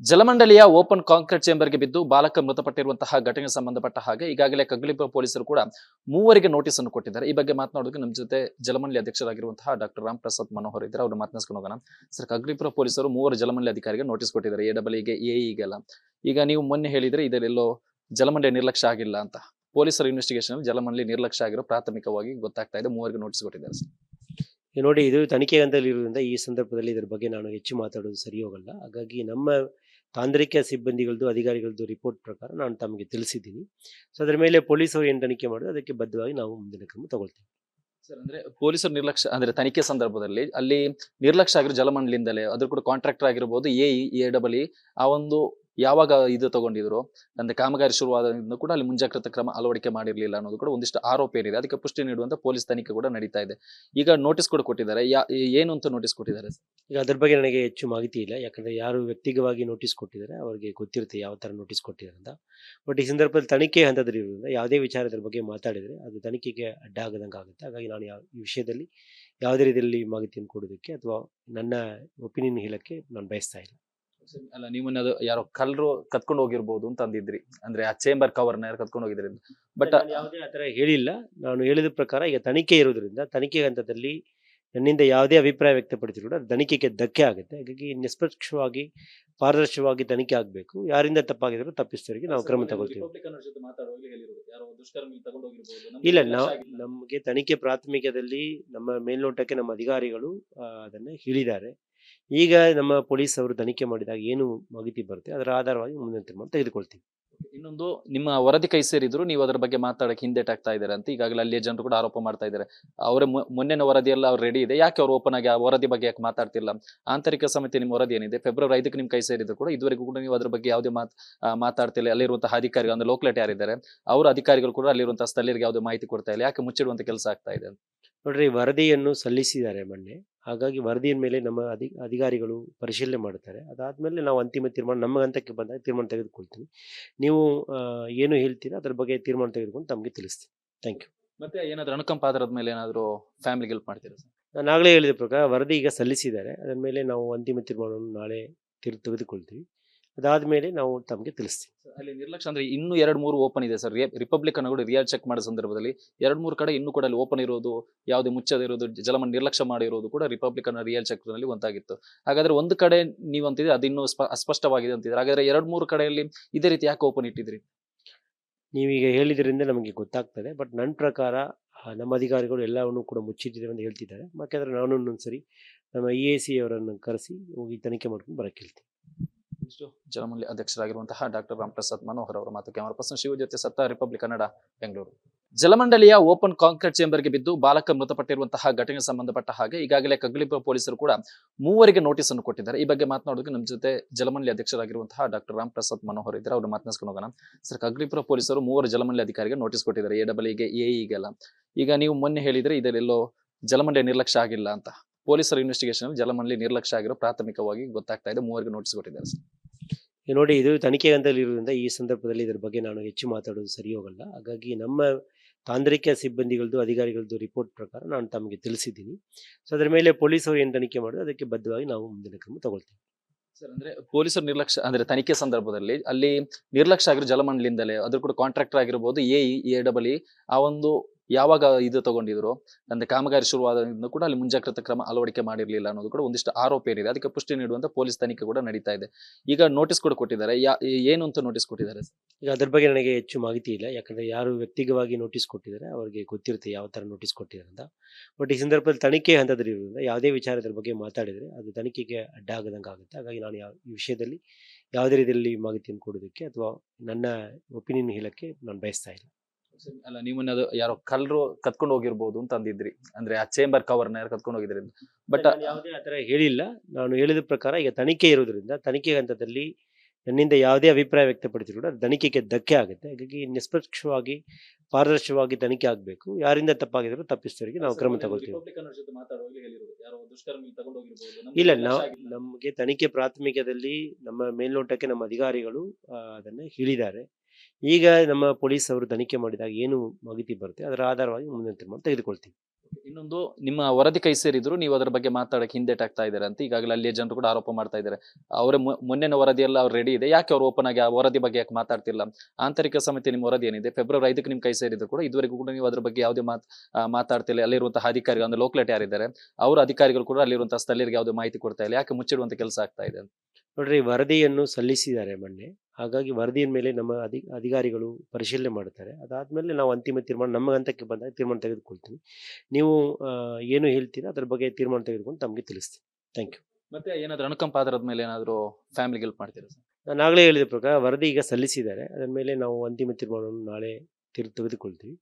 ಜಲಮಂಡಳಿಯ open concrete ಚೇಂಬರ್ಗೆ ಬಿದ್ದು ಬಾಲಕ ಮೃತಪಟ್ಟಿರುವಂತಹ ಘಟನೆಗೆ ಸಂಬಂಧಪಟ್ಟ ಹಾಗೆ ಈಗಾಗಲೇ ಕಗ್ಗಲಿಪುರ ಪೊಲೀಸರು ಕೂಡ ಮೂವರಿಗೆ ನೋಟಿಸ್ ಅನ್ನು ಕೊಟ್ಟಿದ್ದಾರೆ. ಈ ಬಗ್ಗೆ ಮಾತನಾಡೋದಕ್ಕೆ ನಮ್ಮ ಜೊತೆ ಜಲಮಂಡಳಿ ಅಧ್ಯಕ್ಷರಾಗಿರುವಂತಹ ಡಾಕ್ಟರ್ ರಾಮ್ ಪ್ರಸಾದ್ ಮನೋಹರ್ ಇದ್ದಾರೆ. ಅವ್ರನ್ನ ಮಾತನಾಡಿಸ್ಕೊಂಡು ಹೋಗೋಣ. ಸರ್, ಕಗ್ಗಲಿಪುರ ಪೊಲೀಸರು ಮೂವರು ಜಲಮಂಡಳಿ ಅಧಿಕಾರಿಗೆ ನೋಟಿಸ್ ಕೊಟ್ಟಿದ್ದಾರೆ, ಎಡಬ್ಲ್ಯೂಗೆ, ಎಇಗೆಲ್ಲ. ಈಗ ನೀವು ಮೊನ್ನೆ ಹೇಳಿದ್ರೆ ಇದರೆಲ್ಲೋ ಜಲಮಂಡಳಿ ನಿರ್ಲಕ್ಷ್ಯ ಆಗಿಲ್ಲ ಅಂತ. ಪೊಲೀಸರ ಇನ್ವೆಸ್ಟಿಗೇಷನ್ ಜಲಮಂಡಳಿ ನಿರ್ಲಕ್ಷ್ಯ ಆಗಿರೋ ಪ್ರಾಥಮಿಕವಾಗಿ ಗೊತ್ತಾಗ್ತಾ ಇದೆ. ಮೂವರಿಗೆ ನೋಟಿಸ್ ಕೊಟ್ಟಿದ್ದಾರೆ ಸರ್. ನೋಡಿ, ಇದು ತನಿಖೆ ಹಂತದಲ್ಲಿರುವುದರಿಂದ ಈ ಸಂದರ್ಭದಲ್ಲಿ ಇದರ ಬಗ್ಗೆ ನಾನು ಹೆಚ್ಚು ಮಾತಾಡೋದು ಸರಿ ಹೋಗಲ್ಲ. ಹಾಗಾಗಿ ನಮ್ಮ ತಾಂತ್ರಿಕ ಸಿಬ್ಬಂದಿಗಳದ್ದು, ಅಧಿಕಾರಿಗಳದ್ದು ರಿಪೋರ್ಟ್ ಪ್ರಕಾರ ನಾನು ತಮಗೆ ತಿಳಿಸಿದ್ದೀನಿ. ಸೊ ಅದರ ಮೇಲೆ ಪೊಲೀಸರು ಏನು ತನಿಖೆ ಮಾಡೋದು ಅದಕ್ಕೆ ಬದ್ಧವಾಗಿ ನಾವು ಮುಂದಿನ ಕ್ರಮ ತಗೊಳ್ತೀವಿ. ಸರ್, ಅಂದ್ರೆ ಪೊಲೀಸರ ನಿರ್ಲಕ್ಷ್ಯ ಅಂದ್ರೆ ತನಿಖೆ ಸಂದರ್ಭದಲ್ಲಿ ಅಲ್ಲಿ ನಿರ್ಲಕ್ಷ್ಯ ಆಗಿರೋ ಜಲಮಂಡಳಿಯಿಂದಲೇ ಅದ್ರ ಕೂಡ ಕಾಂಟ್ರಾಕ್ಟರ್ ಆಗಿರ್ಬೋದು, ಎಡಬ್ಲ್ಯೂ ಆ ಒಂದು ಯಾವಾಗ ಇದು ತಗೊಂಡಿದ್ರು ಅಂದ್ರೆ ಕಾಮಗಾರಿ ಶುರುವಾದಿಂದ ಕೂಡ ಅಲ್ಲಿ ಮುಂಜಾಗ್ರತಾ ಕ್ರಮ ಅಳವಡಿಕೆ ಮಾಡಿರ್ಲಿಲ್ಲ ಅನ್ನೋದು ಕೂಡ ಒಂದಿಷ್ಟು ಆರೋಪ ಏನಿದೆ. ಅದಕ್ಕೆ ಪುಷ್ಟಿ ನೀಡುವಂತ ಪೊಲೀಸ್ ತನಿಖೆ ಕೂಡ ನಡೀತಾ ಇದೆ. ಈಗ ನೋಟಿಸ್ ಕೂಡ ಕೊಟ್ಟಿದ್ದಾರೆ. ಏನು ಅಂತ ನೋಟಿಸ್ ಕೊಟ್ಟಿದ್ದಾರೆ? ಈಗ ಅದ್ರ ಬಗ್ಗೆ ನನಗೆ ಹೆಚ್ಚು ಮಾಹಿತಿ ಇಲ್ಲ, ಯಾಕಂದ್ರೆ ಯಾರು ವ್ಯಕ್ತಿಗವಾಗಿ ನೋಟಿಸ್ ಕೊಟ್ಟಿದ್ದಾರೆ ಅವರಿಗೆ ಗೊತ್ತಿರುತ್ತೆ ಯಾವ ಥರ ನೋಟಿಸ್ ಕೊಟ್ಟಿದ್ದಾರೆ ಅಂತ. ಬಟ್ ಈ ಸಂದರ್ಭದಲ್ಲಿ ತನಿಖೆ ಹಂತದಲ್ಲಿರುವುದರಿಂದ ಯಾವುದೇ ವಿಚಾರದ ಬಗ್ಗೆ ಮಾತಾಡಿದರೆ ಅದು ತನಿಖೆಗೆ ಅಡ್ಡ ಆಗದಂಗೆ ಆಗುತ್ತೆ. ಹಾಗಾಗಿ ನಾನು ಈ ವಿಷಯದಲ್ಲಿ ಯಾವುದೇ ರೀತಿಯಲ್ಲಿ ಮಾಹಿತಿಯನ್ನು ಕೊಡೋದಕ್ಕೆ ಅಥವಾ ನನ್ನ ಒಪಿನಿಯನ್ ಹೇಳಕ್ಕೆ ನಾನು ಬಯಸ್ತಾ ಇಲ್ಲ. ಅಲ್ಲ, ನೀವು ಅದು ಯಾರೋ ಕಳ್ಳರು ಕತ್ಕೊಂಡು ಹೋಗಿರ್ಬೋದು ಅಂತ ಅಂದಿದ್ರಿ, ಅಂದ್ರೆ ಆ ಚೇಂಬರ್ ಕವರ್ನ ಯಾರು ಕತ್ಕೊಂಡು ಹೋಗಿದ್ರಿ. ಬಟ್ ಯಾವುದೇ ಆ ಥರ ಹೇಳಿಲ್ಲ. ನಾನು ಹೇಳಿದ ಪ್ರಕಾರ ಈಗ ತನಿಖೆ ಇರೋದ್ರಿಂದ ತನಿಖೆ ಹಂತದಲ್ಲಿ ನನ್ನಿಂದ ಯಾವುದೇ ಅಭಿಪ್ರಾಯ ವ್ಯಕ್ತಪಡಿಸಿದ್ರು ಕೂಡ ತನಿಖೆಗೆ ಧಕ್ಕೆ ಆಗುತ್ತೆ. ಹಾಗಾಗಿ ನಿಷ್ಪಕ್ಷವಾಗಿ ಪಾರದರ್ಶಕವಾಗಿ ತನಿಖೆ ಆಗಬೇಕು. ಯಾರಿಂದ ತಪ್ಪಾಗಿದ್ರು ತಪ್ಪಿಸ್ತವರಿಗೆ ನಾವು ಕ್ರಮ ತಗೊಳ್ತೀವಿ. ಇಲ್ಲ, ನಮಗೆ ತನಿಖೆ ಪ್ರಾಥಮಿಕದಲ್ಲಿ ನಮ್ಮ ಮೇಲ್ನೋಟಕ್ಕೆ ನಮ್ಮ ಅಧಿಕಾರಿಗಳು ಅದನ್ನು ಹೇಳಿದ್ದಾರೆ. ಈಗ ನಮ್ಮ ಪೊಲೀಸ್ ಅವರು ತನಿಖೆ ಮಾಡಿದಾಗ ಏನು ಮಾಹಿತಿ ಬರುತ್ತೆ ಅದರ ಆಧಾರವಾಗಿ ಮುಂದಿನ ತೀರ್ಮಾನ ತೆಗೆದುಕೊಳ್ತೀವಿ. ಇನ್ನೊಂದು, ನಿಮ್ಮ ವರದಿ ಕೈ ಸೇರಿದ್ರು ನೀವು ಅದರ ಬಗ್ಗೆ ಮಾತಾಡಕ್ಕೆ ಹಿಂದೇಟಾಗ್ತಾ ಇದ್ದಾರೆ ಅಂತ ಈಗಾಗಲೇ ಅಲ್ಲಿಯ ಜನರು ಕೂಡ ಆರೋಪ ಮಾಡ್ತಾ ಇದ್ದಾರೆ. ಅವರ ಮೊನ್ನೆನ ವರದಿಯೆಲ್ಲ ಅವ್ರು ರೆಡಿ ಇದೆ, ಯಾಕೆ ಅವ್ರು ಓಪನ್ ಆಗಿ ಆ ವರದಿ ಬಗ್ಗೆ ಯಾಕೆ ಮಾತಾಡ್ತಿಲ್ಲ? ಆಂತರಿಕ ಸಮಿತಿ ನಿಮ್ಮ ವರದಿ ಏನಿದೆ ಫೆಬ್ರವರಿ 5ಕ್ಕೆ ನಿಮ್ ಕೈ ಸೇರಿದ್ರು ಕೂಡ ಇದುವರೆಗೂ ಕೂಡ ನೀವು ಅದ್ರ ಬಗ್ಗೆ ಯಾವುದೇ ಮಾತಾಡ್ತಿಲ್ಲ. ಅಲ್ಲಿರುವಂತಹ ಅಧಿಕಾರಿಗಳು ಅಂದ್ರೆ ಲೋಕಲೇಟ್ ಯಾರಿದ್ದಾರೆ ಅವರ ಅಧಿಕಾರಿಗಳು ಕೂಡ ಅಲ್ಲಿರುವಂತಹ ಸ್ಥಳೀಯರಿಗೆ ಯಾವುದೇ ಮಾಹಿತಿ ಕೊಡ್ತಾ ಇಲ್ಲ. ಯಾಕೆ ಮುಚ್ಚಿಡುವಂತ ಕೆಲಸ ಆಗ್ತಾ ಇದೆ? ನೋಡ್ರಿ, ವರದಿಯನ್ನು ಸಲ್ಲಿಸಿದ್ದಾರೆ ಮೊನ್ನೆ. ಹಾಗಾಗಿ ವರದಿಯ ಮೇಲೆ ನಮ್ಮ ಅಧಿಕಾರಿಗಳು ಪರಿಶೀಲನೆ ಮಾಡ್ತಾರೆ. ಅದಾದ್ಮೇಲೆ ನಾವು ಅಂತಿಮ ತೀರ್ಮಾನ ನಮ್ಮ ಹಂತಕ್ಕೆ ಬಂದಾಗ ತೀರ್ಮಾನ ತೆಗೆದುಕೊಳ್ತೀವಿ. ನೀವು ಏನು ಹೇಳ್ತೀರಾ ಅದ್ರ ಬಗ್ಗೆ ತೀರ್ಮಾನ ತೆಗೆದುಕೊಂಡು ತಮಗೆ ತಿಳಿಸ್ತೀನಿ. Thank you. ಮತ್ತೆ ಏನಾದ್ರು ಅನುಕಂಪ ಆಧಾರದ ಮೇಲೆ ಏನಾದ್ರು ಫ್ಯಾಮಿಲಿಗೆ ಹೆಲ್ಪ್ ಮಾಡ್ತೀರಾ ಸರ್? ನಾನು ಆಗಲೇ ಹೇಳಿದ ಪ್ರಕಾರ ವರದಿ ಈಗ ಸಲ್ಲಿಸಿದ್ದಾರೆ. ಅದರ ಮೇಲೆ ನಾವು ಅಂತಿಮ ತೀರ್ಮಾನವನ್ನು ನಾಳೆ ತೆಗೆದುಕೊಳ್ತೀವಿ. ಅದಾದ್ಮೇಲೆ ನಾವು ತಮಗೆ ತಿಳಿಸ್ತೀವಿ. ಅಲ್ಲಿ ನಿರ್ಲಕ್ಷ್ಯ ಅಂದ್ರೆ ಇನ್ನೂ 2-3 ಓಪನ್ ಇದೆ ಸರ್. ರಿಪಬ್ಲಿಕನ್ ಕೂಡ ರಿಯಲ್ ಚೆಕ್ ಮಾಡೋ ಸಂದರ್ಭದಲ್ಲಿ 2-3 ಕಡೆ ಇನ್ನೂ ಕೂಡ ಅಲ್ಲಿ ಓಪನ್ ಇರೋದು, ಯಾವುದೇ ಮುಚ್ಚದಿರೋದು, ಜಲಮಂಡಳಿ ನಿರ್ಲಕ್ಷ್ಯ ಮಾಡಿರೋದು ಕೂಡ ರಿಪಬ್ಲಿಕನ್ ರಿಯಲ್ ಚೆಕ್ ನಲ್ಲಿ ಒಂದಾಗಿತ್ತು. ಹಾಗಾದ್ರೆ ಒಂದು ಕಡೆ ನೀವು ಅಂತಿದ್ರೆ ಅದು ಇನ್ನೂ ಅಸ್ಪಷ್ಟವಾಗಿದೆ ಅಂತಿದ್ರೆ, ಹಾಗಾದ್ರೆ 2-3 ಕಡೆಯಲ್ಲಿ ಇದೇ ರೀತಿ ಯಾಕೆ ಓಪನ್ ಇಟ್ಟಿದ್ರಿ? ನೀವೀಗ ಹೇಳಿದ್ರಿಂದ ನಮಗೆ ಗೊತ್ತಾಗ್ತದೆ. ಬಟ್ ನನ್ನ ಪ್ರಕಾರ ನಮ್ಮ ಅಧಿಕಾರಿಗಳು ಎಲ್ಲವನ್ನು ಕೂಡ ಮುಚ್ಚಿಟ್ಟಿದ್ದಾರೆ ಅಂತ ಹೇಳ್ತಿದ್ದಾರೆ. ಯಾಕಂದ್ರೆ ನಾನು ಒಂದೊಂದ್ಸರಿ ನಮ್ಮ EAC ಅವರನ್ನು ಕರೆಸಿ ಹೋಗಿ ತನಿಖೆ ಮಾಡ್ಕೊಂಡು ಬರಕ್ಕೆ ಹೇಳ್ತೀನಿ. ಜಲಮಂಡಳಿ ಅಧ್ಯಕ್ಷರಾಗಿರುವಂತಹ ಡಾಕ್ಟರ್ ರಾಮ್ ಪ್ರಸಾದ್ ಮನೋಹರ್ ಅವರ ಮಾತು. ಕ್ಯಾಮರಾ ಪರ್ಸನ್ ಶಿವ ಜೊತೆ ಸತ್ತ, ರಿಪಬ್ಲಿಕ್ ಕನ್ನಡ, ಬೆಂಗಳೂರು. ಜಲಮಂಡಳಿಯ ಓಪನ್ ಕಾಂಕ್ರೀಟ್ ಚೇಂಬರ್ಗೆ ಬಿದ್ದು ಬಾಲಕ ಮೃತಪಟ್ಟಿರುವಂತಹ ಘಟನೆಗೆ ಸಂಬಂಧಪಟ್ಟ ಹಾಗೆ ಈಗಾಗಲೇ ಕಗ್ಗಲಿಪುರ ಪೊಲೀಸರು ಕೂಡ ಮೂವರಿಗೆ ನೋಟಿಸ್ ಅನ್ನು ಕೊಟ್ಟಿದ್ದಾರೆ. ಈ ಬಗ್ಗೆ ಮಾತನಾಡೋದಕ್ಕೆ ನಮ್ಮ ಜೊತೆ ಜಲಮಂಡಳಿ ಅಧ್ಯಕ್ಷರಾಗಿರುವಂತಹ ಡಾಕ್ಟರ್ ರಾಮ್ ಪ್ರಸಾದ್ ಮನೋಹರ್ ಇದ್ದಾರೆ. ಅವ್ರನ್ನ ಮಾತನಾಡಿಸ್ಕೊಂಡು ಹೋಗೋಣ. ಸರ್, ಕಗ್ಗಲಿಪುರ ಪೊಲೀಸರು ಮೂವರು ಜಲಮಂಡಳಿ ಅಧಿಕಾರಿಗೆ ನೋಟಿಸ್ ಕೊಟ್ಟಿದ್ದಾರೆ, ಎಡಬ್ಲ್ಯೂಗೆ, ಎಇಗೆಲ್ಲ. ಈಗ ನೀವು ಮೊನ್ನೆ ಹೇಳಿದ್ರೆ ಇದರೆಲ್ಲೋ ಜಲಮಂಡಳಿ ನಿರ್ಲಕ್ಷ್ಯ ಆಗಿಲ್ಲ ಅಂತ. ಪೊಲೀಸರ ಇನ್ವೆಸ್ಟಿಗೇಷನ್ ಜಲಮಂಡಳಿ ನಿರ್ಲಕ್ಷ್ಯ ಆಗಿರೋ ಪ್ರಾಥಮಿಕವಾಗಿ ಗೊತ್ತಾಗ್ತಾ ಇದೆ. ಮೂವರಿಗೆ ನೋಟಿಸ್ ಕೊಟ್ಟಿದ್ದಾರೆ ಸರ್. ನೋಡಿ, ಇದು ತನಿಖೆ ಹಂತದಲ್ಲಿರುವುದರಿಂದ ಈ ಸಂದರ್ಭದಲ್ಲಿ ಇದರ ಬಗ್ಗೆ ನಾನು ಹೆಚ್ಚು ಮಾತಾಡೋದು ಸರಿ ಹೋಗಲ್ಲ. ಹಾಗಾಗಿ ನಮ್ಮ ತಾಂತ್ರಿಕ ಸಿಬ್ಬಂದಿಗಳದ್ದು, ಅಧಿಕಾರಿಗಳದ್ದು ರಿಪೋರ್ಟ್ ಪ್ರಕಾರ ನಾನು ತಮಗೆ ತಿಳಿಸಿದ್ದೀನಿ. ಸೊ ಅದರ ಮೇಲೆ ಪೊಲೀಸರು ಏನು ತನಿಖೆ ಮಾಡೋದು ಅದಕ್ಕೆ ಬದ್ಧವಾಗಿ ನಾವು ಮುಂದಿನ ಕ್ರಮ ತಗೊಳ್ತೀವಿ. ಸರ್, ಅಂದ್ರೆ ಪೊಲೀಸರ ನಿರ್ಲಕ್ಷ್ಯ ಅಂದ್ರೆ ತನಿಖೆ ಸಂದರ್ಭದಲ್ಲಿ ಅಲ್ಲಿ ನಿರ್ಲಕ್ಷ್ಯ ಆಗಿರೋ ಜಲಮಂಡಳಿಯಿಂದಲೇ ಅದ್ರ ಕೂಡ ಕಾಂಟ್ರಾಕ್ಟರ್ ಆಗಿರ್ಬೋದು, ಎಡಬ್ಲ್ಯೂ ಆ ಒಂದು ಯಾವಾಗ ಇದು ತಗೊಂಡಿದ್ರು ಅಂದ್ರೆ ಕಾಮಗಾರಿ ಶುರುವಾದಿಂದ ಕೂಡ ಅಲ್ಲಿ ಮುಂಜಾಗ್ರತಾ ಕ್ರಮ ಅಳವಡಿಕೆ ಮಾಡಿರ್ಲಿಲ್ಲ ಅನ್ನೋದು ಕೂಡ ಒಂದಿಷ್ಟು ಆರೋಪ ಏನಿದೆ. ಅದಕ್ಕೆ ಪುಷ್ಟಿ ನೀಡುವಂತ ಪೊಲೀಸ್ ತನಿಖೆ ಕೂಡ ನಡೀತಾ ಇದೆ. ಈಗ ನೋಟಿಸ್ ಕೂಡ ಕೊಟ್ಟಿದ್ದಾರೆ. ಏನು ಅಂತ ನೋಟಿಸ್ ಕೊಟ್ಟಿದ್ದಾರೆ? ಈಗ ಅದ್ರ ಬಗ್ಗೆ ನನಗೆ ಹೆಚ್ಚು ಮಾಹಿತಿ ಇಲ್ಲ, ಯಾಕಂದ್ರೆ ಯಾರು ವ್ಯಕ್ತಿಗವಾಗಿ ನೋಟಿಸ್ ಕೊಟ್ಟಿದ್ದಾರೆ ಅವರಿಗೆ ಗೊತ್ತಿರುತ್ತೆ ಯಾವ ಥರ ನೋಟಿಸ್ ಕೊಟ್ಟಿದ್ದಾರೆ ಅಂತ. ಬಟ್ ಈ ಸಂದರ್ಭದಲ್ಲಿ ತನಿಖೆ ಹಂತದಲ್ಲಿರುವುದರಿಂದ ಯಾವುದೇ ವಿಚಾರದ ಬಗ್ಗೆ ಮಾತಾಡಿದರೆ ಅದು ತನಿಖೆಗೆ ಅಡ್ಡ ಆಗದಂಗೆ ಆಗುತ್ತೆ. ಹಾಗಾಗಿ ನಾನು ಈ ವಿಷಯದಲ್ಲಿ ಯಾವುದೇ ರೀತಿಯಲ್ಲಿ ಮಾಹಿತಿಯನ್ನು ಕೊಡೋದಕ್ಕೆ ಅಥವಾ ನನ್ನ ಒಪಿನಿಯನ್ ಹೇಳಕ್ಕೆ ನಾನು ಬಯಸ್ತಾ ಇಲ್ಲ. ಅಲ್ಲ, ನೀವು ಅದು ಯಾರೋ ಕಳ್ಳರು ಕತ್ಕೊಂಡು ಹೋಗಿರ್ಬೋದು ಅಂತ ಅಂದಿದ್ರಿ, ಅಂದ್ರೆ ಆ ಚೇಂಬರ್ ಕವರ್ನ ಯಾರು ಕತ್ಕೊಂಡು ಹೋಗಿದ್ರಿ. ಬಟ್ ಯಾವುದೇ ಆ ಥರ ಹೇಳಿಲ್ಲ. ನಾನು ಹೇಳಿದ ಪ್ರಕಾರ ಈಗ ತನಿಖೆ ಇರೋದ್ರಿಂದ ತನಿಖೆ ಹಂತದಲ್ಲಿ ನನ್ನಿಂದ ಯಾವುದೇ ಅಭಿಪ್ರಾಯ ವ್ಯಕ್ತಪಡಿಸಿದ್ರು ಕೂಡ ತನಿಖೆಗೆ ಧಕ್ಕೆ ಆಗುತ್ತೆ. ಹಾಗಾಗಿ ನಿಷ್ಪಕ್ಷವಾಗಿ ಪಾರದರ್ಶಕವಾಗಿ ತನಿಖೆ ಆಗಬೇಕು. ಯಾರಿಂದ ತಪ್ಪಾಗಿದ್ರು ತಪ್ಪಿಸ್ತವರಿಗೆ ನಾವು ಕ್ರಮ ತಗೊಳ್ತೀವಿ. ಇಲ್ಲ, ನಮಗೆ ತನಿಖೆ ಪ್ರಾಥಮಿಕದಲ್ಲಿ ನಮ್ಮ ಮೇಲ್ನೋಟಕ್ಕೆ ನಮ್ಮ ಅಧಿಕಾರಿಗಳು ಅದನ್ನು ಹೇಳಿದ್ದಾರೆ. ಈಗ ನಮ್ಮ ಪೊಲೀಸ್ ಅವರು ತನಿಖೆ ಮಾಡಿದಾಗ ಏನು ಮಾಹಿತಿ ಬರುತ್ತೆ ಅದರ ಆಧಾರವಾಗಿ ಮುಂದಿನ ತೀರ್ಮಾನ ತೆಗೆದುಕೊಳ್ತೀವಿ. ಇನ್ನೊಂದು ನಿಮ್ಮ ವರದಿ ಕೈ ಸೇರಿದ್ರು ನೀವು ಅದರ ಬಗ್ಗೆ ಮಾತಾಡಕ್ಕೆ ಹಿಂದೇಟಾಗ್ತಾ ಇದ್ದಾರೆ ಅಂತ ಈಗಾಗಲೇ ಅಲ್ಲಿಯ ಜನರು ಕೂಡ ಆರೋಪ ಮಾಡ್ತಾ ಇದ್ದಾರೆ. ಅವರ ಮೊನ್ನೆನ ವರದಿಯೆಲ್ಲ ಅವ್ರು ರೆಡಿ ಇದೆ, ಯಾಕೆ ಅವ್ರು ಓಪನ್ ಆಗಿ ಆ ವರದಿ ಬಗ್ಗೆ ಯಾಕೆ ಮಾತಾಡ್ತಿಲ್ಲ? ಆಂತರಿಕ ಸಮಿತಿ ನಿಮ್ಮ ವರದಿ ಏನಿದೆ ಫೆಬ್ರವರಿ 5ಕ್ಕೆ ನಿಮ್ ಕೈ ಸೇರಿದ್ರು ಕೂಡ ಇದುವರೆಗೂ ಕೂಡ ನೀವು ಅದ್ರ ಬಗ್ಗೆ ಯಾವುದೇ ಮಾತಾಡ್ತಿಲ್ಲ. ಅಲ್ಲಿರುವಂತಹ ಅಧಿಕಾರಿಗಳು ಅಂದ್ರೆ ಲೋಕಲೇಟ್ ಯಾರಿದ್ದಾರೆ ಅವರ ಅಧಿಕಾರಿಗಳು ಕೂಡ ಅಲ್ಲಿರುವಂತಹ ಸ್ಥಳೀಯರಿಗೆ ಯಾವುದೇ ಮಾಹಿತಿ ಕೊಡ್ತಾ ಇಲ್ಲ. ಯಾಕೆ ಮುಚ್ಚಿಡುವಂತ ಕೆಲಸ ಆಗ್ತಾ ಇದೆ ಅಂತ? ನೋಡ್ರಿ, ವರದಿಯನ್ನು ಸಲ್ಲಿಸಿದ್ದಾರೆ ಮೊನ್ನೆ. ಹಾಗಾಗಿ ವರದಿಯ ಮೇಲೆ ನಮ್ಮ ಅಧಿಕಾರಿಗಳು ಪರಿಶೀಲನೆ ಮಾಡ್ತಾರೆ. ಅದಾದ್ಮೇಲೆ ನಾವು ಅಂತಿಮ ತೀರ್ಮಾನ ನಮ್ಮ ಹಂತಕ್ಕೆ ಬಂದಾಗ ತೀರ್ಮಾನ ತೆಗೆದುಕೊಳ್ತೀವಿ. ನೀವು ಏನು ಹೇಳ್ತೀರಾ ಅದ್ರ ಬಗ್ಗೆ ತೀರ್ಮಾನ ತೆಗೆದುಕೊಂಡು ತಮಗೆ ತಿಳಿಸ್ತೀನಿ. Thank you. ಮತ್ತೆ ಏನಾದ್ರು ಅನುಕಂಪ ಆಧಾರದ ಮೇಲೆ ಏನಾದ್ರು ಫ್ಯಾಮಿಲಿಗೆ ಹೆಲ್ಪ್ ಮಾಡ್ತೀರಾ ಸರ್? ನಾನು ಆಗಲೇ ಹೇಳಿದ ಪ್ರಕಾರ ವರದಿ ಈಗ ಸಲ್ಲಿಸಿದ್ದಾರೆ. ಅದರ ಮೇಲೆ ನಾವು ಅಂತಿಮ ತೀರ್ಮಾನವನ್ನು ನಾಳೆ ತೆಗೆದುಕೊಳ್ತೀವಿ.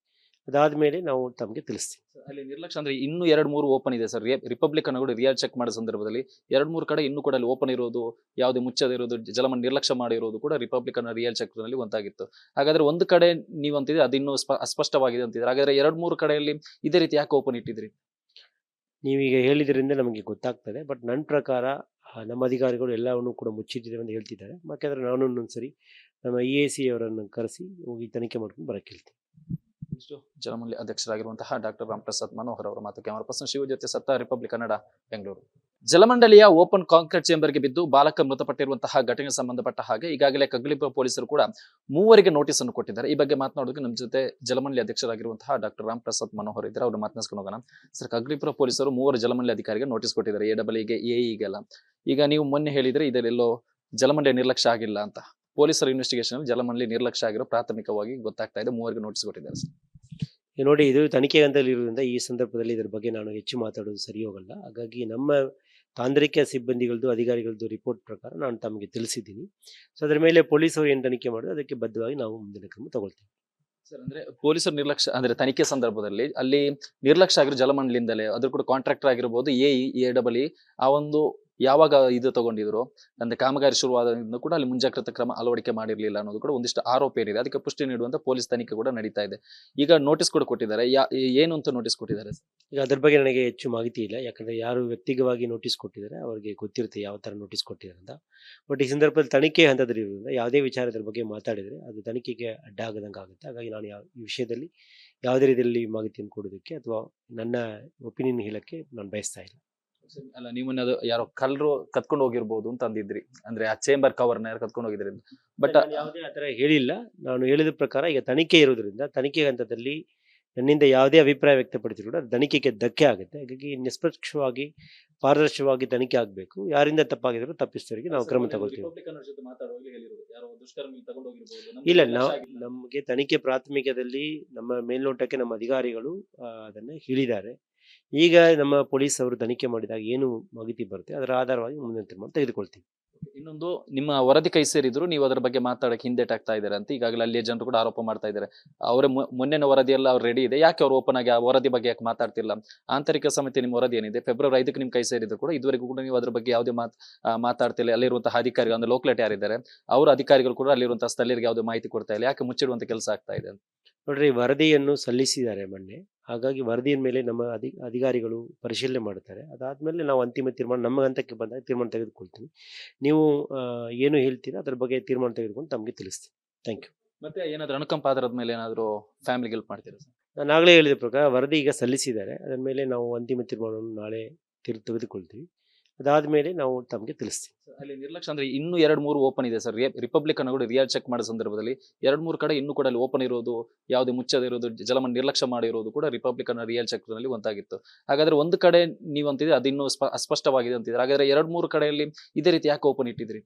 ಅದಾದ್ಮೇಲೆ ನಾವು ತಮಗೆ ತಿಳಿಸ್ತೀವಿ. ಅಲ್ಲಿ ನಿರ್ಲಕ್ಷ್ಯ ಅಂದ್ರೆ ಇನ್ನೂ 2-3 ಓಪನ್ ಇದೆ ಸರ್. ರಿಪಬ್ಲಿಕ್ ಅನ್ನು ಕೂಡ ರಿಯಲ್ ಚೆಕ್ ಮಾಡೋ ಸಂದರ್ಭದಲ್ಲಿ 2-3 ಕಡೆ ಇನ್ನೂ ಕೂಡ ಅಲ್ಲಿ ಓಪನ್ ಇರೋದು, ಯಾವುದೇ ಮುಚ್ಚದೆ ಇರೋದು, ಜಲಮಂಡ ನಿರ್ಲಕ್ಷ್ಯ ಮಾಡಿರೋದು ಕೂಡ ರಿಪಬ್ಲಿಕ್ ಅನ್ನ ರಿಯಲ್ ಚೆಕ್ ನಲ್ಲಿ ಒಂದಾಗಿತ್ತು. ಹಾಗಾದ್ರೆ ಒಂದು ಕಡೆ ನೀವು ಅಂತಿದ್ರೆ ಅದು ಇನ್ನೂ ಅಸ್ಪಷ್ಟವಾಗಿದೆ ಅಂತಿದ್ರೆ, ಹಾಗಾದ್ರೆ 2-3 ಕಡೆಯಲ್ಲಿ ಇದೇ ರೀತಿ ಯಾಕೆ ಓಪನ್ ಇಟ್ಟಿದ್ರಿ? ನೀವೀಗ ಹೇಳಿದ್ರಿಂದ ನಮಗೆ ಗೊತ್ತಾಗ್ತದೆ. ಬಟ್ ನನ್ನ ಪ್ರಕಾರ ನಮ್ಮ ಅಧಿಕಾರಿಗಳು ಎಲ್ಲವನ್ನು ಕೂಡ ಮುಚ್ಚಿಟ್ಟಿದ್ದೇವೆ ಅಂತ ಹೇಳ್ತಿದ್ದಾರೆ. ಯಾಕಂದ್ರೆ ನಾನು ಒಂದ್ಸರಿ ನಮ್ಮ EAC ಅವರನ್ನು ಕರೆಸಿ ಹೋಗಿ ತನಿಖೆ ಮಾಡ್ಕೊಂಡು ಬರಕ್ಕೆ ಹೇಳ್ತೀನಿ. ಜಲಮಂಡಳಿ ಅಧ್ಯಕ್ಷರಾಗಿರುವಂತಹ ಡಾಕ್ಟರ್ ರಾಮಪ್ರಸಾದ್ ಮನೋಹರ್ ಅವರ ಮಾತು. ಕ್ಯಾಮರಾ ಪರ್ಸನ್ ಶಿವ ಜೊತೆ ಸತ್ತ, ರಿಪಬ್ಲಿಕ್ ಕನ್ನಡ, ಬೆಂಗಳೂರು. ಜಲಮಂಡಳಿಯ ಓಪನ್ ಕಾಂಕ್ರೀಟ್ ಚೇಂಬರ್ಗೆ ಬಿದ್ದು ಬಾಲಕ ಮೃತಪಟ್ಟಿರುವಂತಹ ಘಟನೆಗೆ ಸಂಬಂಧಪಟ್ಟ ಹಾಗೆ ಈಗಾಗಲೇ ಕಗ್ಲಿಪುರ ಪೊಲೀಸರು ಕೂಡ 3 ನೋಟಿಸ್ ಅನ್ನು ಕೊಟ್ಟಿದ್ದಾರೆ. ಈ ಬಗ್ಗೆ ಮಾತನಾಡೋದಕ್ಕೆ ನಮ್ಮ ಜೊತೆ ಜಲಮಂಡಳಿ ಅಧ್ಯಕ್ಷರಾಗಿರುವಂತಹ ಡಾಕ್ಟರ್ ರಾಮಪ್ರಸಾದ್ ಮನೋಹರ್ ಇದ್ದಾರೆ. ಅವ್ರು ಮಾತನಾಡ್ಸ್ಕೊಂಡು ಹೋಗೋಣ. ಸರ್, ಕಗ್ಲಿಪುರ ಪೊಲೀಸರು 3 ಜಲಮಂಡಳಿ ಅಧಿಕಾರಿಗೆ ನೋಟಿಸ್ ಕೊಟ್ಟಿದ್ದಾರೆ, AEE-ಗೆ, AE-ಗೆಲ್ಲ. ಈಗ ನೀವು ಮೊನ್ನೆ ಹೇಳಿದ್ರೆ ಇದೆಲ್ಲೋ ಜಲಮಂಡಳಿ ನಿರ್ಲಕ್ಷ್ಯ ಆಗಿಲ್ಲ ಅಂತ. ಪೊಲೀಸರ ಇನ್ವೆಸ್ಟಿಗೇಷನ್ ಜಲಮಂಡಳಿ ನಿರ್ಲಕ್ಷ್ಯ ಆಗಿರೋ ಪ್ರಾಥಮಿಕವಾಗಿ ಗೊತ್ತಾಗ್ತಾ ಇದೆ. 3 ನೋಟಿಸ್ ಕೊಟ್ಟಿದ್ದಾರೆ ಸರ್. ನೋಡಿ, ಇದು ತನಿಖೆ ಹಂತದಲ್ಲಿರುವುದರಿಂದ ಈ ಸಂದರ್ಭದಲ್ಲಿ ಇದರ ಬಗ್ಗೆ ನಾನು ಹೆಚ್ಚು ಮಾತಾಡೋದು ಸರಿ ಹೋಗಲ್ಲ. ಹಾಗಾಗಿ ನಮ್ಮ ತಾಂತ್ರಿಕ ಸಿಬ್ಬಂದಿಗಳದ್ದು, ಅಧಿಕಾರಿಗಳದ್ದು ರಿಪೋರ್ಟ್ ಪ್ರಕಾರ ನಾನು ತಮಗೆ ತಿಳಿಸಿದ್ದೀನಿ. ಸೊ ಅದರ ಮೇಲೆ ಪೊಲೀಸರು ಏನು ತನಿಖೆ ಮಾಡೋದು ಅದಕ್ಕೆ ಬದ್ಧವಾಗಿ ನಾವು ಮುಂದಿನ ಕ್ರಮ ತಗೊಳ್ತೀವಿ. ಸರ್, ಅಂದ್ರೆ ಪೊಲೀಸರು ನಿರ್ಲಕ್ಷ್ಯ ಅಂದ್ರೆ ತನಿಖೆ ಸಂದರ್ಭದಲ್ಲಿ ಅಲ್ಲಿ ನಿರ್ಲಕ್ಷ್ಯ ಆಗಿರೋ ಜಲಮಂಡಲಿಂದಲೇ, ಅದ್ರ ಕೂಡ ಕಾಂಟ್ರಾಕ್ಟರ್ ಆಗಿರ್ಬೋದು, AE ಆ ಒಂದು ಯಾವಾಗ ಇದು ತಗೊಂಡಿದ್ರು ಅಂದ್ರೆ ಕಾಮಗಾರಿ ಶುರುವಾದ ಕೂಡ ಅಲ್ಲಿ ಮುಂಜಾಗ್ರತಾ ಕ್ರಮ ಅಳವಡಿಕೆ ಮಾಡಿರ್ಲಿಲ್ಲ ಅನ್ನೋದು ಕೂಡ ಒಂದಿಷ್ಟು ಆರೋಪ ಏನಿದೆ. ಅದಕ್ಕೆ ಪುಷ್ಟಿ ನೀಡುವಂತ ಪೊಲೀಸ್ ತನಿಖೆ ಕೂಡ ನಡೀತಾ ಇದೆ. ಈಗ ನೋಟಿಸ್ ಕೂಡ ಕೊಟ್ಟಿದ್ದಾರೆ. ಏನು ಅಂತ ನೋಟಿಸ್ ಕೊಟ್ಟಿದ್ದಾರೆ? ಈಗ ಅದ್ರ ಬಗ್ಗೆ ನನಗೆ ಹೆಚ್ಚು ಮಾಹಿತಿ ಇಲ್ಲ. ಯಾಕಂದ್ರೆ ಯಾರು ವ್ಯಕ್ತಿಗವಾಗಿ ನೋಟಿಸ್ ಕೊಟ್ಟಿದ್ದಾರೆ ಅವರಿಗೆ ಗೊತ್ತಿರುತ್ತೆ ಯಾವ ತರ ನೋಟಿಸ್ ಕೊಟ್ಟಿದ್ದಾರೆ ಅಂತ. ಬಟ್ ಈ ಸಂದರ್ಭದಲ್ಲಿ ತನಿಖೆ ಹಂತದಲ್ಲಿರುವುದರಿಂದ ಯಾವುದೇ ವಿಚಾರದ ಬಗ್ಗೆ ಮಾತಾಡಿದ್ರೆ ಅದು ತನಿಖೆಗೆ ಅಡ್ಡ ಆಗದಂಗೆ ಆಗುತ್ತೆ. ಹಾಗಾಗಿ ನಾನು ಈ ವಿಷಯದಲ್ಲಿ ಯಾವುದೇ ರೀತಿಯಲ್ಲಿ ಮಾಹಿತಿಯನ್ನು ಕೊಡೋದಕ್ಕೆ ಅಥವಾ ನನ್ನ ಒಪಿನಿಯನ್ ಹೇಳಕ್ಕೆ ನಾನು ಬಯಸ್ತಾ ಇಲ್ಲ. ಅಲ್ಲ, ನೀವು ಯಾರೋ ಕಳ್ಳರು ಕತ್ಕೊಂಡು ಹೋಗಿರ್ಬೋದು ಅಂತ ಅಂದಿದ್ರಿ, ಅಂದ್ರೆ ಆ ಚೇಂಬರ್ ಕವರ್ನ ಯಾರು ಕತ್ಕೊಂಡು ಹೋಗಿದ್ರಿ. ಬಟ್ ಯಾವುದೇ ಆತರ ಹೇಳಿಲ್ಲ. ನಾನು ಹೇಳಿದ ಪ್ರಕಾರ ಈಗ ತನಿಖೆ ಇರೋದ್ರಿಂದ ತನಿಖೆ ಹಂತದಲ್ಲಿ ನನ್ನಿಂದ ಯಾವುದೇ ಅಭಿಪ್ರಾಯ ವ್ಯಕ್ತಪಡಿಸಿದ್ರು ಕೂಡ ತನಿಖೆಗೆ ಧಕ್ಕೆ ಆಗುತ್ತೆ. ಹಾಗಾಗಿ ನಿಷ್ಪಕ್ಷವಾಗಿ ಪಾರದರ್ಶಕವಾಗಿ ತನಿಖೆ ಆಗಬೇಕು. ಯಾರಿಂದ ತಪ್ಪಾಗಿದ್ರು ತಪ್ಪಿಸ್ತವರಿಗೆ ನಾವು ಕ್ರಮ ತಗೊಳ್ತೀವಿ. ಇಲ್ಲ, ನಮಗೆ ತನಿಖೆ ಪ್ರಾಥಮಿಕದಲ್ಲಿ ನಮ್ಮ ಮೇಲ್ನೋಟಕ್ಕೆ ನಮ್ಮ ಅಧಿಕಾರಿಗಳು ಅದನ್ನ ಹೇಳಿದ್ದಾರೆ. ಈಗ ನಮ್ಮ ಪೊಲೀಸ್ ಅವರು ತನಿಖೆ ಮಾಡಿದಾಗ ಏನು ಮಾಹಿತಿ ಬರುತ್ತೆ ಅದರ ಆಧಾರವಾಗಿ ಮುಂದಿನ ತೀರ್ಮಾನ ತೆಗೆದುಕೊಳ್ತೀವಿ. ಇನ್ನೊಂದು, ನಿಮ್ಮ ವರದಿ ಕೈ ಸೇರಿದ್ರು ನೀವು ಅದರ ಬಗ್ಗೆ ಮಾತಾಡಕ್ಕೆ ಹಿಂದೇಟಾಗ್ತಾ ಇದ್ದಾರೆ ಅಂತ ಈಗಾಗಲೇ ಅಲ್ಲಿಯ ಜನರು ಕೂಡ ಆರೋಪ ಮಾಡ್ತಾ ಇದ್ದಾರೆ. ಅವರ ಮೊನ್ನೆನ ವರದಿಯೆಲ್ಲ ಅವ್ರು ರೆಡಿ ಇದೆ, ಯಾಕೆ ಅವ್ರು ಓಪನ್ ಆಗಿ ಆ ವರದಿ ಬಗ್ಗೆ ಯಾಕೆ ಮಾತಾಡ್ತಿಲ್ಲ? ಆಂತರಿಕ ಸಮಿತಿ ನಿಮ್ಮ ವರದಿ ಏನಿದೆ ಫೆಬ್ರವರಿ 5ಕ್ಕೆ ನಿಮ್ ಕೈ ಸೇರಿದ್ರು ಕೂಡ ಇದುವರೆಗೂ ಕೂಡ ನೀವು ಅದ್ರ ಬಗ್ಗೆ ಯಾವುದೇ ಮಾತಾಡ್ತಿಲ್ಲ. ಅಲ್ಲಿರುವಂತಹ ಅಧಿಕಾರಿಗಳು ಅಂದ್ರೆ ಲೋಕಲೇಟ್ ಯಾರಿದ್ದಾರೆ ಅವರ ಅಧಿಕಾರಿಗಳು ಕೂಡ ಅಲ್ಲಿರುವಂತಹ ಸ್ಥಳೀಯರಿಗೆ ಯಾವುದೇ ಮಾಹಿತಿ ಕೊಡ್ತಾ ಇಲ್ಲ. ಯಾಕೆ ಮುಚ್ಚಿಡುವಂತ ಕೆಲಸ ಆಗ್ತಾ ಇದೆ ಅಂತ? ನೋಡ್ರಿ, ವರದಿಯನ್ನು ಸಲ್ಲಿಸಿದ್ದಾರೆ ಮೊನ್ನೆ. ಹಾಗಾಗಿ ವರದಿಯ ಮೇಲೆ ನಮ್ಮ ಅಧಿಕಾರಿಗಳು ಪರಿಶೀಲನೆ ಮಾಡ್ತಾರೆ. ಅದಾದ್ಮೇಲೆ ನಾವು ಅಂತಿಮ ತೀರ್ಮಾನ ನಮ್ಮ ಹಂತಕ್ಕೆ ಬಂದಾಗ ತೀರ್ಮಾನ ತೆಗೆದುಕೊಳ್ತೀವಿ. ನೀವು ಏನು ಹೇಳ್ತೀರಾ ಅದ್ರ ಬಗ್ಗೆ ತೀರ್ಮಾನ ತೆಗೆದುಕೊಂಡು ತಮಗೆ ತಿಳಿಸ್ತೀನಿ. Thank you. ಮತ್ತೆ ಏನಾದ್ರು ಅನುಕಂಪ ಆಧಾರದ ಮೇಲೆ ಏನಾದ್ರು ಫ್ಯಾಮಿಲಿಗೆ ಹೆಲ್ಪ್ ಮಾಡ್ತೀರಾ ಸರ್? ನಾನು ಆಗಲೇ ಹೇಳಿದ ಪ್ರಕಾರ ವರದಿ ಈಗ ಸಲ್ಲಿಸಿದ್ದಾರೆ. ಅದರ ಮೇಲೆ ನಾವು ಅಂತಿಮ ತೀರ್ಮಾನವನ್ನು ನಾಳೆ ತೆಗೆದುಕೊಳ್ತೀವಿ. ಅದಾದ್ಮೇಲೆ ನಾವು ತಮಗೆ ತಿಳಿಸ್ತೀವಿ. ಅಲ್ಲಿ ನಿರ್ಲಕ್ಷ್ಯ ಅಂದ್ರೆ ಇನ್ನೂ 2-3 ಓಪನ್ ಇದೆ ಸರ್. ರಿಪಬ್ಲಿಕ್ ಅನ್ನು ಕೂಡ ರಿಯಲ್ ಚೆಕ್ ಮಾಡೋ ಸಂದರ್ಭದಲ್ಲಿ 2-3 ಕಡೆ ಇನ್ನೂ ಕೂಡ ಅಲ್ಲಿ ಓಪನ್ ಇರೋದು, ಯಾವುದೇ ಮುಚ್ಚದೆ ಇರೋದು, ಜಲಮಂಡ ನಿರ್ಲಕ್ಷ್ಯ ಮಾಡಿರೋದು ಕೂಡ ರಿಪಬ್ಲಿಕ್ ಅನ್ನ ರಿಯಲ್ ಚೆಕ್ ನಲ್ಲಿ ಒಂದಾಗಿತ್ತು. ಹಾಗಾದ್ರೆ ಒಂದು ಕಡೆ ನೀವು ಅಂತಿದ್ರೆ ಅದು ಇನ್ನೂ ಅಸ್ಪಷ್ಟವಾಗಿದೆ ಅಂತಿದ್ರೆ, ಹಾಗಾದ್ರೆ 2-3 ಕಡೆಯಲ್ಲಿ ಇದೇ ರೀತಿ ಯಾಕೆ ಓಪನ್ ಇಟ್ಟಿದ್ರಿ?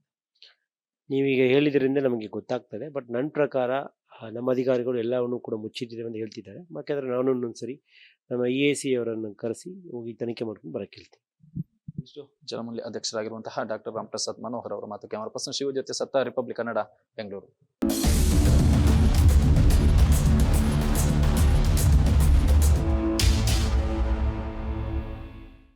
ನೀವೀಗ ಹೇಳಿದ್ರಿಂದ ನಮಗೆ ಗೊತ್ತಾಗ್ತದೆ. ಬಟ್ ನನ್ನ ಪ್ರಕಾರ ನಮ್ಮ ಅಧಿಕಾರಿಗಳು ಎಲ್ಲವನ್ನು ಕೂಡ ಮುಚ್ಚಿಟ್ಟಿದ್ದೇವೆ ಅಂತ ಹೇಳ್ತಿದ್ದಾರೆ. ಯಾಕಂದ್ರೆ ನಾನು ಒಂದ್ಸರಿ ನಮ್ಮ EAC ಅವರನ್ನು ಕರೆಸಿ ಹೋಗಿ ತನಿಖೆ ಮಾಡ್ಕೊಂಡು ಬರಕ್ಕೆ ಹೇಳ್ತೀನಿ. ಜಲಮಂಡಳಿ ಅಧ್ಯಕ್ಷರಾಗಿರುವಂತಹ ಡಾಕ್ಟರ್ ರಾಮಪ್ರಸಾದ್ ಮನೋಹರ್ ಅವರ ಮಾತು. ಕ್ಯಾಮರಾ ಪರ್ಸನ್ ಶಿವ ಜೊತೆ ಸತ್ತ, ರಿಪಬ್ಲಿಕ್ ಕನ್ನಡ, ಬೆಂಗಳೂರು.